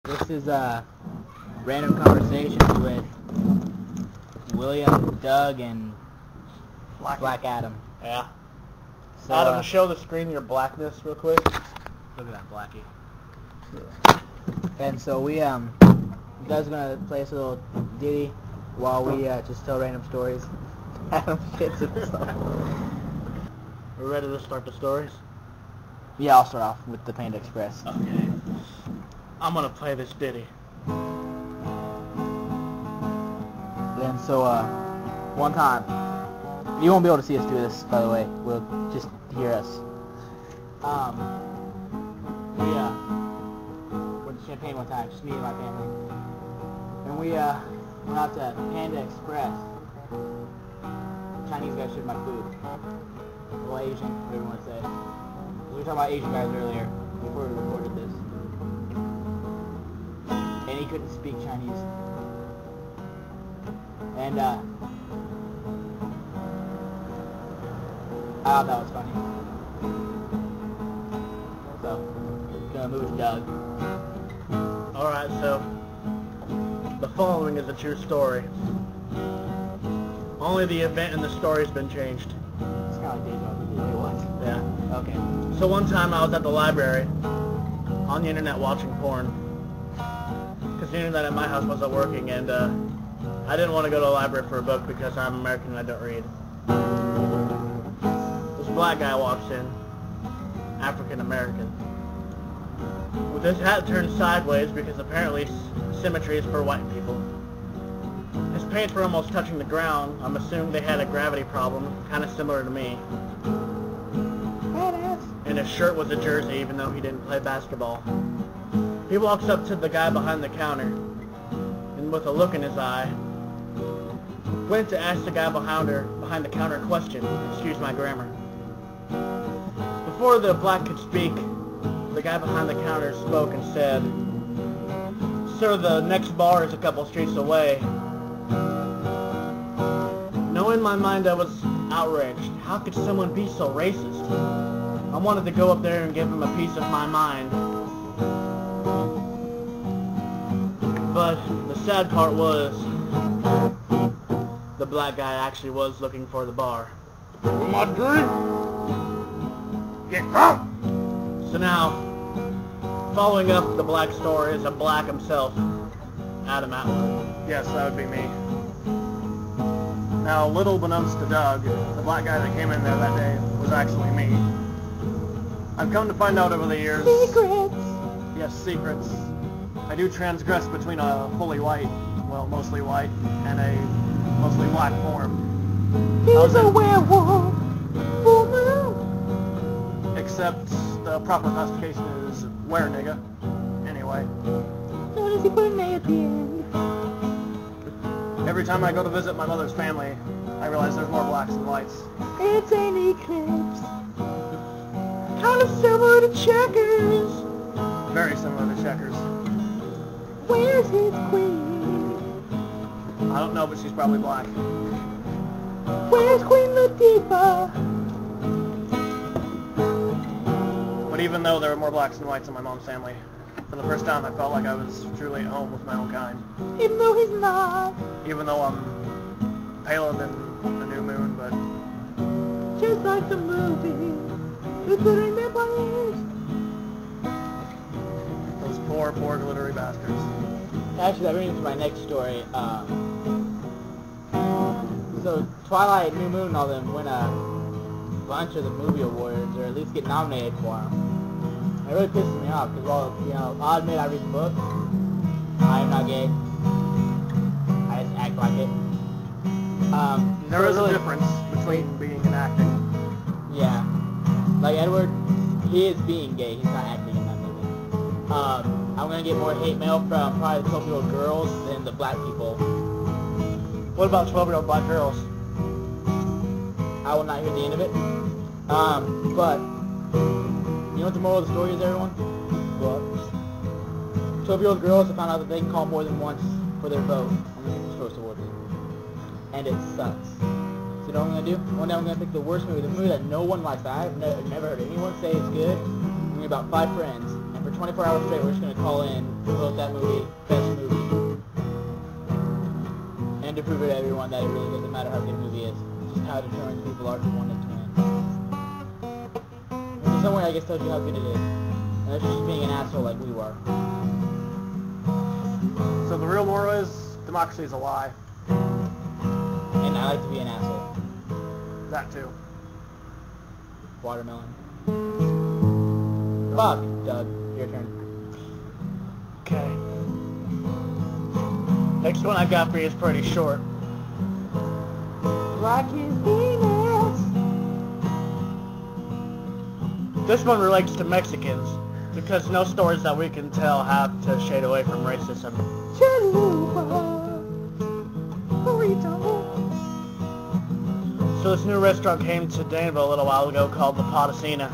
This is random conversations with William, Doug, and Black Adam. Yeah. So, Adam, show the screen your blackness real quick. Look at that Blackie. And so we Doug's gonna play us a little ditty while we just tell random stories. Adam shits himself. We're ready to start the stories? Yeah, I'll start off with the Panda Express. Okay. I'm gonna play this ditty. And so one time, you won't be able to see us do this, by the way. We'll just hear us. We went to Champaign one time, just me and my family, and we went out to Panda Express. Chinese guy showed my food. A little Asian, whatever you want to say. We were talking about Asian guys earlier before we recorded this, and he couldn't speak Chinese. And I thought that was funny. So, gonna move to Doug. Alright, so the following is a true story. Only the event in the story has been changed. It's kind of like deja vu. Wait, what? Yeah. Okay. So one time I was at the library on the internet watching porn. Because the internet at my house wasn't working, and I didn't want to go to the library for a book because I'm American and I don't read. This black guy walks in, African American, with his hat turned sideways because apparently symmetry is for white people. His pants were almost touching the ground. I'm assuming they had a gravity problem, kind of similar to me. And his shirt was a jersey even though he didn't play basketball. He walks up to the guy behind the counter, and with a look in his eye, went to ask the guy behind the counter a question. Excuse my grammar. Before the black could speak, the guy behind the counter spoke and said, "Sir, the next bar is a couple streets away." Now in my mind I was outraged. How could someone be so racist? I wanted to go up there and give him a piece of my mind. But the sad part was, the black guy actually was looking for the bar. My drink! Get out! So now, following up the black story is a black himself, Adam Atwood. Yes, that would be me. Now, little beknownst to Doug, the black guy that came in there that day was actually me. I've come to find out over the years... Secrets! Yes, secrets. I do transgress between a fully white, well, mostly white, and a mostly black form. He's a werewolf! Full moon! Except the proper classification is were-nigga. Anyway. So does he put an A at the end? Every time I go to visit my mother's family, I realize there's more blacks than whites. It's an eclipse. Kind of similar to checkers. Very similar to checkers. Where's his queen? I don't know, but she's probably black. Where's Queen Latifah? But even though there were more blacks than whites in my mom's family, for the first time I felt like I was truly at home with my own kind. Even though he's not. Even though I'm paler than the new moon, but... Just like the movie. The glittering vampires. Those poor, poor glittery bastards. Actually, that brings me to my next story. So Twilight, New Moon, and all them win a bunch of the movie awards, or at least get nominated for them. It really pisses me off because, well, you know, I'll admit I read the book. I am not gay. I just act like it. There is a difference between being and acting. Yeah. Like Edward, he is being gay. He's not acting in that movie. I'm gonna get more hate mail from probably the 12-year-old girls than the black people. What about 12-year-old black girls? I will not hear the end of it. But you know what the moral of the story is, everyone? What? 12-year-old girls have found out that they can call more than once for their vote on the People's Choice Awards. And it sucks. So you know what I'm going to do? One day I'm going to pick the worst movie, the movie that no one likes. I've never heard anyone say it's good. I'm going to get about 5 friends, and for for 24 hours straight, we're just going to call in, vote that movie best movie. And to prove it to everyone that it really doesn't matter how good a movie is. It's just how determined people are to want it to win. In some way, I guess, tells you how good it is. And that's just being an asshole like we were. So the real moral is, democracy is a lie. And I like to be an asshole. That too. Watermelon. Fuck, Doug. Your turn. Okay. Next one I got for you is pretty short. Rock his penis. This one relates to Mexicans, because no stories that we can tell have to shade away from racism. So this new restaurant came to Danville a little while ago called the Potacina.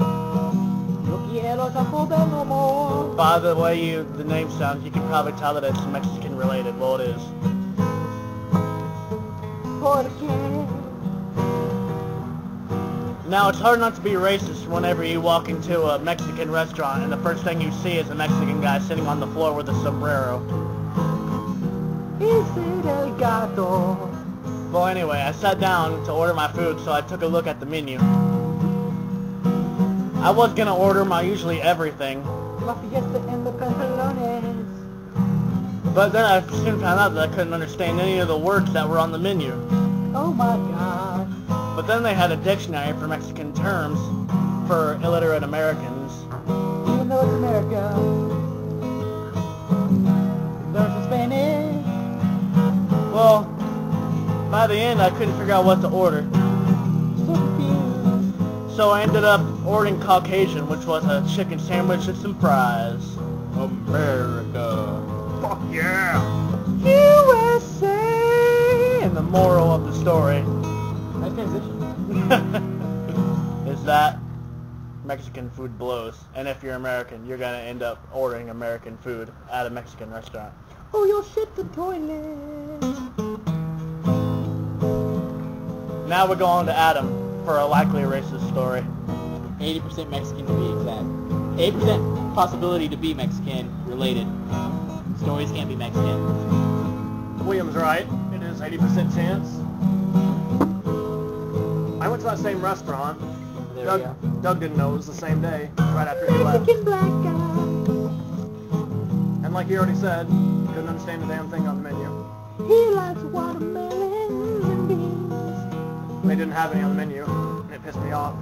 By the way the name sounds, you can probably tell that it's Mexican related. Well, it is. Now, it's hard not to be racist whenever you walk into a Mexican restaurant and the first thing you see is a Mexican guy sitting on the floor with a sombrero. Well, anyway, I sat down to order my food, so I took a look at the menu. I was gonna order my usually everything, but then I soon found out that I couldn't understand any of the words that were on the menu. Oh my god. But then they had a dictionary for Mexican terms for illiterate Americans. Even though it's America, learn some Spanish. Well, by the end I couldn't figure out what to order. So confused. So I ended up ordering Caucasian, which was a chicken sandwich and some fries. America. Fuck yeah! USA! And the moral of the story Nice transition. is that Mexican food blows. And if you're American, you're gonna end up ordering American food at a Mexican restaurant. Oh, you'll shit the toilet. Now we're going to Adam for a likely racist story. 80% Mexican to be exact. 80% possibility to be Mexican related. Stories can't be Mexican. William's right. It is 80% chance. I went to that same restaurant. There we go. Doug didn't know it was the same day, right after he left. Mexican black guy. And like he already said, couldn't understand a damn thing on the menu. He likes watermelons and beans. They didn't have any on the menu, and it pissed me off.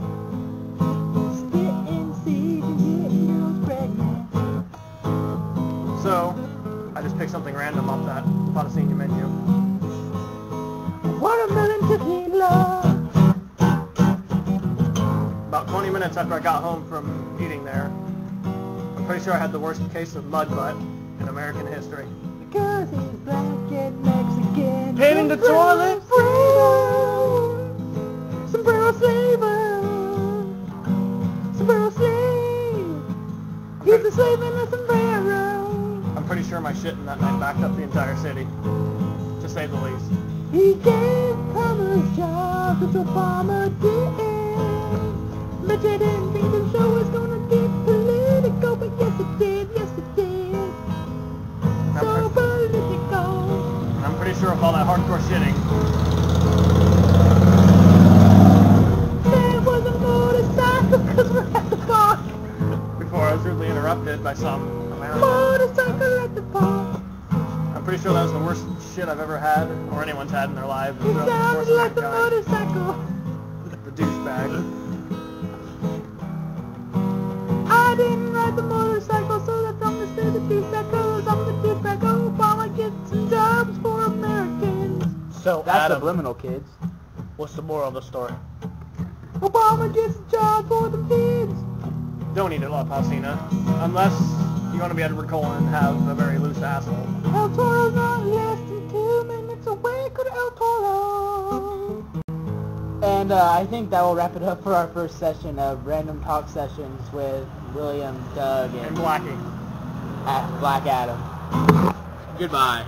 Spitting seeds and getting girls pregnant. So, I just picked something random off that Potacina menu. Watermelon tequila. About 20 minutes after I got home from eating there, I'm pretty sure I had the worst case of mud butt in American history. Because he's black and Mexican. Pain in the toilet. Sombrero slaver. Sombrero slave. He's a slave in a sombrero. I'm pretty sure my shit in that night backed up the entire city, to say the least. He gave Palmer's job, which Obama did. But they didn't think the show was gonna get political, but yes it did, yes it did. So political. And I'm pretty sure of all that hardcore shitting, There was a motorcycle, cause we're at the park. before I was rudely interrupted by some American. Motorcycle at the park. I'm pretty sure that was the worst shit I've ever had, or anyone's had in their lives. It sounded like the motorcycle. The douchebag. I didn't ride the motorcycle, so that's I'm gonna say the douchebaggos. I'm the douchebag. Obama gets some jobs for Americans. So, That's Adam, subliminal, kids. what's the moral of the story? Obama gets a job for the kids. Don't eat a La Potacina, unless you want to be Edward Cullen and have a very loose asshole. El Toro's not less than 2 minutes away. Go to El Toro. And I think that will wrap it up for our first session of Random Talk Sessions with William, Doug, And and Blackie. Black Adam. Goodbye.